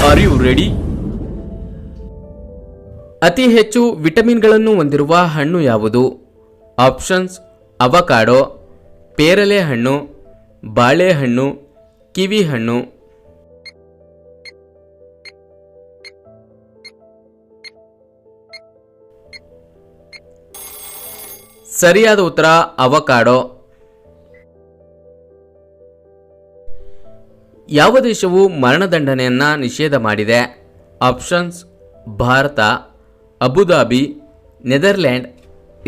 Are you ready? ಅತಿ ಹೆಚ್ಚು ವಿಟಮಿನ್ಗಳನ್ನು ಹೊಂದಿರುವ ಹಣ್ಣು ಯಾವುದು? ಆಪ್ಷನ್ಸ್: ಅವಕಾಡೋ, ಪೇರಲೆ ಹಣ್ಣು, ಬಾಳೆಹಣ್ಣು, ಕಿವಿ ಹಣ್ಣು. ಸರಿಯಾದ ಉತ್ತರ ಅವಕಾಡೋ. ಯಾವ ದೇಶವು ಮರಣದಂಡನೆಯನ್ನ ನಿಷೇಧ ಮಾಡಿದೆ? Options: Bharat, Abu Dhabi, Netherland,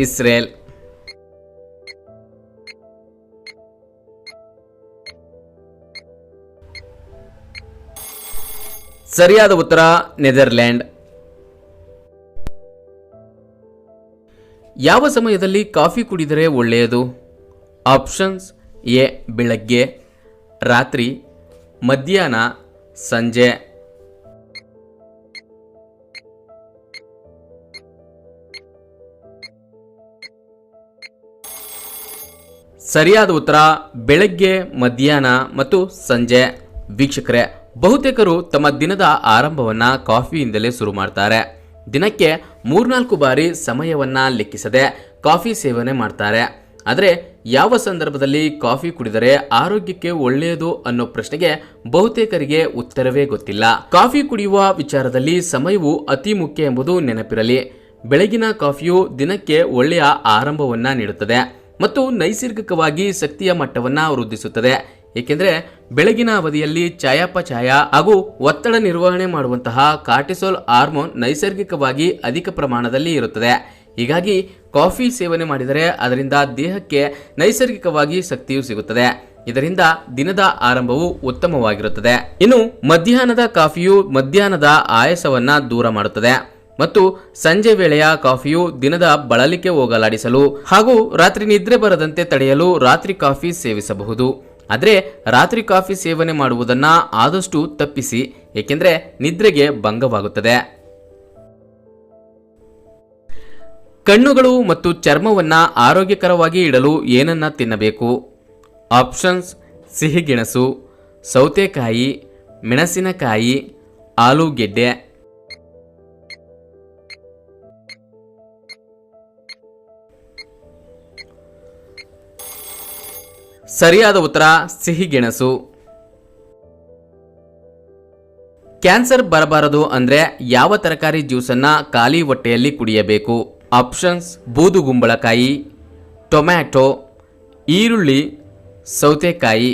Israel. ಸರಿಯಾದ ಉತ್ತರ ನೆದರ್ಲ್ಯಾಂಡ್. ಯಾವ ಸಮಯದಲ್ಲಿ ಕಾಫಿ ಕುಡಿದರೆ ಒಳ್ಳೆಯದು? ಆಪ್ಷನ್ಸ್: ಎ ಬೆಳಗ್ಗೆ, ರಾತ್ರಿ, ಮಧ್ಯಾಹ್ನ, ಸಂಜೆ. ಸರಿಯಾದ ಉತ್ತರ ಬೆಳಗ್ಗೆ, ಮಧ್ಯಾಹ್ನ ಮತ್ತು ಸಂಜೆ. ವೀಕ್ಷಕರೇ, ಬಹುತೇಕರು ತಮ್ಮ ದಿನದ ಆರಂಭವನ್ನ ಕಾಫಿಯಿಂದಲೇ ಶುರು ಮಾಡ್ತಾರೆ. ದಿನಕ್ಕೆ 3-4 ಬಾರಿ ಸಮಯವನ್ನ ಲೆಕ್ಕಿಸದೆ ಕಾಫಿ ಸೇವನೆ ಮಾಡ್ತಾರೆ. ಆದರೆ ಯಾವ ಸಂದರ್ಭದಲ್ಲಿ ಕಾಫಿ ಕುಡಿದರೆ ಆರೋಗ್ಯಕ್ಕೆ ಒಳ್ಳೆಯದು ಅನ್ನೋ ಪ್ರಶ್ನೆಗೆ ಬಹುತೇಕರಿಗೆ ಉತ್ತರವೇ ಗೊತ್ತಿಲ್ಲ. ಕಾಫಿ ಕುಡಿಯುವ ವಿಚಾರದಲ್ಲಿ ಸಮಯವು ಅತಿ ಮುಖ್ಯ ಎಂಬುದು ನೆನಪಿರಲಿ. ಬೆಳಗಿನ ಕಾಫಿಯು ದಿನಕ್ಕೆ ಒಳ್ಳೆಯ ಆರಂಭವನ್ನ ನೀಡುತ್ತದೆ ಮತ್ತು ನೈಸರ್ಗಿಕವಾಗಿ ಶಕ್ತಿಯ ಮಟ್ಟವನ್ನ ವೃದ್ಧಿಸುತ್ತದೆ. ಏಕೆಂದರೆ ಬೆಳಗಿನ ಅವಧಿಯಲ್ಲಿ ಚಯಾಪಚಯ ಹಾಗೂ ಒತ್ತಡ ನಿರ್ವಹಣೆ ಮಾಡುವಂತಹ ಕಾರ್ಟಿಸೋಲ್ ಹಾರ್ಮೋನ್ ನೈಸರ್ಗಿಕವಾಗಿ ಅಧಿಕ ಪ್ರಮಾಣದಲ್ಲಿ ಇರುತ್ತದೆ. ಹೀಗಾಗಿ ಕಾಫಿ ಸೇವನೆ ಮಾಡಿದರೆ ಅದರಿಂದ ದೇಹಕ್ಕೆ ನೈಸರ್ಗಿಕವಾಗಿ ಶಕ್ತಿಯು ಸಿಗುತ್ತದೆ. ಇದರಿಂದ ದಿನದ ಆರಂಭವು ಉತ್ತಮವಾಗಿರುತ್ತದೆ. ಇನ್ನು ಮಧ್ಯಾಹ್ನದ ಕಾಫಿಯು ಮಧ್ಯಾಹ್ನದ ಆಯಾಸವನ್ನ ದೂರ ಮಾಡುತ್ತದೆ ಮತ್ತು ಸಂಜೆ ವೇಳೆಯ ಕಾಫಿಯು ದಿನದ ಬಳಲಿಕೆ ಹೋಗಲಾಡಿಸಲು ಹಾಗೂ ರಾತ್ರಿ ನಿದ್ರೆ ಬರದಂತೆ ತಡೆಯಲು ರಾತ್ರಿ ಕಾಫಿ ಸೇವಿಸಬಹುದು. ಆದರೆ ರಾತ್ರಿ ಕಾಫಿ ಸೇವನೆ ಮಾಡುವುದನ್ನ ಆದಷ್ಟು ತಪ್ಪಿಸಿ, ಏಕೆಂದರೆ ನಿದ್ರೆಗೆ ಭಂಗವಾಗುತ್ತದೆ. ಕಣ್ಣುಗಳು ಮತ್ತು ಚರ್ಮವನ್ನ ಆರೋಗ್ಯಕರವಾಗಿ ಇಡಲು ಏನನ್ನ ತಿನ್ನಬೇಕು? ಆಪ್ಷನ್ಸ್: ಸಿಹಿಗೆಣಸು, ಸೌತೆಕಾಯಿ, ಮೆಣಸಿನಕಾಯಿ, ಆಲೂಗೆಡ್ಡೆ. ಸರಿಯಾದ ಉತ್ತರ ಸಿಹಿಗೆಣಸು. ಕ್ಯಾನ್ಸರ್ ಬರಬಾರದು ಅಂದ್ರೆ ಯಾವ ತರಕಾರಿ ಜ್ಯೂಸನ್ನ ಖಾಲಿ ಹೊಟ್ಟೆಯಲ್ಲಿ ಕುಡಿಯಬೇಕು? ಆಪ್ಷನ್ಸ್: ಬೂದುಗುಂಬಳಕಾಯಿ, ಟೊಮ್ಯಾಟೊ, ಈರುಳ್ಳಿ, ಸೌತೆಕಾಯಿ.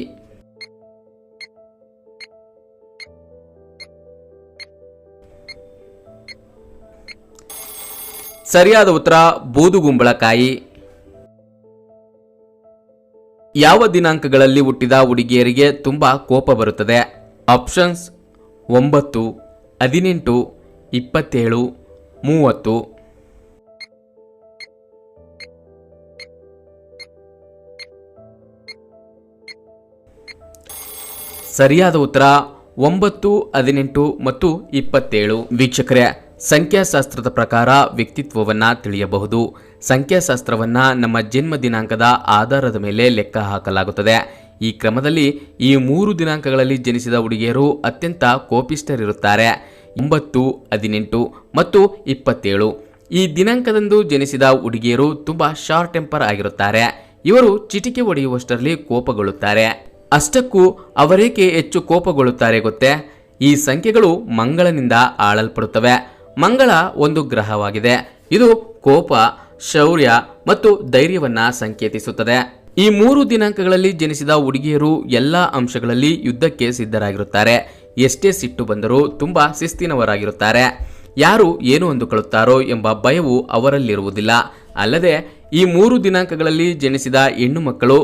ಸರಿಯಾದ ಉತ್ತರ ಬೂದುಗುಂಬಳಕಾಯಿ. ಯಾವ ದಿನಾಂಕಗಳಲ್ಲಿ ಹುಟ್ಟಿದ ಹುಡುಗಿಯರಿಗೆ ತುಂಬಾ ಕೋಪ ಬರುತ್ತದೆ? ಆಪ್ಷನ್ಸ್: 9, 18, 27, 30. ಸರಿಯಾದ ಉತ್ತರ 9, 18 ಮತ್ತು 27. ವೀಕ್ಷಕರೇ, ಸಂಖ್ಯಾಶಾಸ್ತ್ರದ ಪ್ರಕಾರ ವ್ಯಕ್ತಿತ್ವವನ್ನ ತಿಳಿಯಬಹುದು. ಸಂಖ್ಯಾಶಾಸ್ತ್ರವನ್ನ ನಮ್ಮ ಜನ್ಮ ದಿನಾಂಕದ ಆಧಾರದ ಮೇಲೆ ಲೆಕ್ಕ ಹಾಕಲಾಗುತ್ತದೆ. ಈ ಕ್ರಮದಲ್ಲಿ ಈ 3 ದಿನಾಂಕಗಳಲ್ಲಿ ಜನಿಸಿದ ಹುಡುಗಿಯರು ಅತ್ಯಂತ ಕೋಪಿಷ್ಠರಿರುತ್ತಾರೆ. 9, 18 ಮತ್ತು 27. ಈ ದಿನಾಂಕದಂದು ಜನಿಸಿದ ಹುಡುಗಿಯರು ತುಂಬಾ ಶಾರ್ಟ್ ಟೆಂಪರ್ ಆಗಿರುತ್ತಾರೆ. ಇವರು ಚಿಟಿಕೆ ಹೊಡೆಯುವಷ್ಟರಲ್ಲಿ ಕೋಪಗೊಳ್ಳುತ್ತಾರೆ. ಅಷ್ಟಕ್ಕೂ ಅವರೇಕೆ ಹೆಚ್ಚು ಕೋಪಗೊಳ್ಳುತ್ತಾರೆ ಗೊತ್ತೇ? ಈ ಸಂಖ್ಯೆಗಳು ಮಂಗಳನಿಂದ ಆಳಲ್ಪಡುತ್ತವೆ. ಮಂಗಳ ಒಂದು ಗ್ರಹವಾಗಿದೆ. ಇದು ಕೋಪ, ಶೌರ್ಯ ಮತ್ತು ಧೈರ್ಯವನ್ನ ಸಂಕೇತಿಸುತ್ತದೆ. ಈ 3 ದಿನಾಂಕಗಳಲ್ಲಿ ಜನಿಸಿದ ಹುಡುಗಿಯರು ಎಲ್ಲಾ ಅಂಶಗಳಲ್ಲಿ ಯುದ್ಧಕ್ಕೆ ಸಿದ್ಧರಾಗಿರುತ್ತಾರೆ. ಎಷ್ಟೇ ಸಿಟ್ಟು ಬಂದರೂ ತುಂಬಾ ಶಿಸ್ತಿನವರಾಗಿರುತ್ತಾರೆ. ಯಾರು ಏನು ಅಂದುಕೊಳ್ಳುತ್ತಾರೋ ಎಂಬ ಭಯವು ಅವರಲ್ಲಿರುವುದಿಲ್ಲ. ಅಲ್ಲದೆ ಈ 3 ದಿನಾಂಕಗಳಲ್ಲಿ ಜನಿಸಿದ ಹೆಣ್ಣು ಮಕ್ಕಳು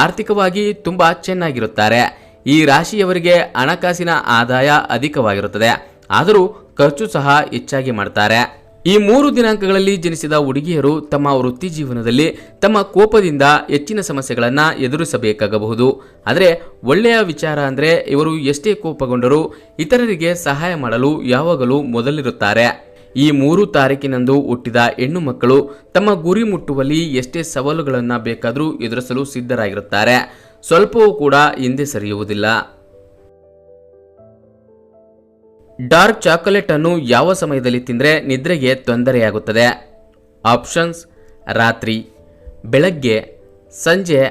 ಆರ್ಥಿಕವಾಗಿ ತುಂಬಾ ಚೆನ್ನಾಗಿರುತ್ತಾರೆ. ಈ ರಾಶಿಯವರಿಗೆ ಹಣಕಾಸಿನ ಆದಾಯ ಅಧಿಕವಾಗಿರುತ್ತದೆ, ಆದರೂ ಖರ್ಚು ಸಹ ಹೆಚ್ಚಾಗಿ ಮಾಡ್ತಾರೆ. ಈ 3 ದಿನಾಂಕಗಳಲ್ಲಿ ಜನಿಸಿದ ಹುಡುಗಿಯರು ತಮ್ಮ ವೃತ್ತಿ ಜೀವನದಲ್ಲಿ ತಮ್ಮ ಕೋಪದಿಂದ ಹೆಚ್ಚಿನ ಸಮಸ್ಯೆಗಳನ್ನು ಎದುರಿಸಬೇಕಾಗಬಹುದು. ಆದರೆ ಒಳ್ಳೆಯ ವಿಚಾರ ಅಂದರೆ ಇವರು ಎಷ್ಟೇ ಕೋಪಗೊಂಡರೂ ಇತರರಿಗೆ ಸಹಾಯ ಮಾಡಲು ಯಾವಾಗಲೂ ಮೊದಲಿರುತ್ತಾರೆ. ಈ 3 ತಾರೀಕಿನಂದು ಹುಟ್ಟಿದ ಹೆಣ್ಣು ಮಕ್ಕಳು ತಮ್ಮ ಗುರಿ ಮುಟ್ಟುವಲ್ಲಿ ಎಷ್ಟೇ ಸವಾಲುಗಳನ್ನು ಬೇಕಾದರೂ ಎದುರಿಸಲು ಸಿದ್ಧರಾಗಿರುತ್ತಾರೆ. ಸ್ವಲ್ಪವೂ ಕೂಡ ಹಿಂದೆ ಸರಿಯುವುದಿಲ್ಲ. ಡಾರ್ಕ್ ಚಾಕೊಲೇಟ್ ಅನ್ನು ಯಾವ ಸಮಯದಲ್ಲಿ ತಿಂದರೆ ನಿದ್ರೆಗೆ ತೊಂದರೆಯಾಗುತ್ತದೆ? ಆಪ್ಷನ್ಸ್: ರಾತ್ರಿ, ಬೆಳಗ್ಗೆ, ಸಂಜೆ,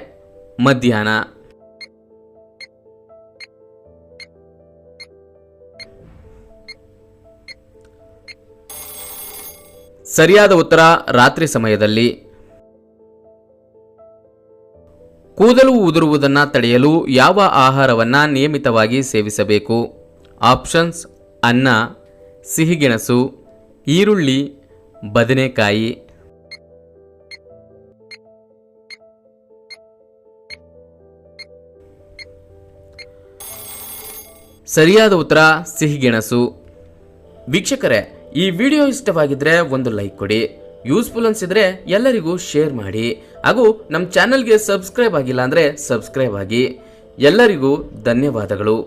ಮಧ್ಯಾಹ್ನ. ಸರಿಯಾದ ಉತ್ತರ ರಾತ್ರಿ ಸಮಯದಲ್ಲಿ. ಕೂದಲು ಉದುರುವುದನ್ನು ತಡೆಯಲು ಯಾವ ಆಹಾರವನ್ನು ನಿಯಮಿತವಾಗಿ ಸೇವಿಸಬೇಕು? ಆಪ್ಷನ್ಸ್: ಅನ್ನ, ಸಿಹಿಗೆಣಸು, ಈರುಳ್ಳಿ, ಬದನೆಕಾಯಿ. ಸರಿಯಾದ ಉತ್ತರ ಸಿಹಿಗೆಣಸು. ವೀಕ್ಷಕರೇ, ಈ ವಿಡಿಯೋ ಇಷ್ಟವಾಗಿದ್ರೆ ಒಂದು ಲೈಕ್ ಕೊಡಿ, ಯೂಸ್ಫುಲ್ ಅನ್ಸಿದ್ರೆ ಎಲ್ಲರಿಗೂ ಶೇರ್ ಮಾಡಿ, ಹಾಗೂ ನಮ್ಮ ಚಾನಲ್ಗೆ ಸಬ್ಸ್ಕ್ರೈಬ್ ಆಗಿಲ್ಲ ಅಂದರೆ ಸಬ್ಸ್ಕ್ರೈಬ್ ಆಗಿ. ಎಲ್ಲರಿಗೂ ಧನ್ಯವಾದಗಳು.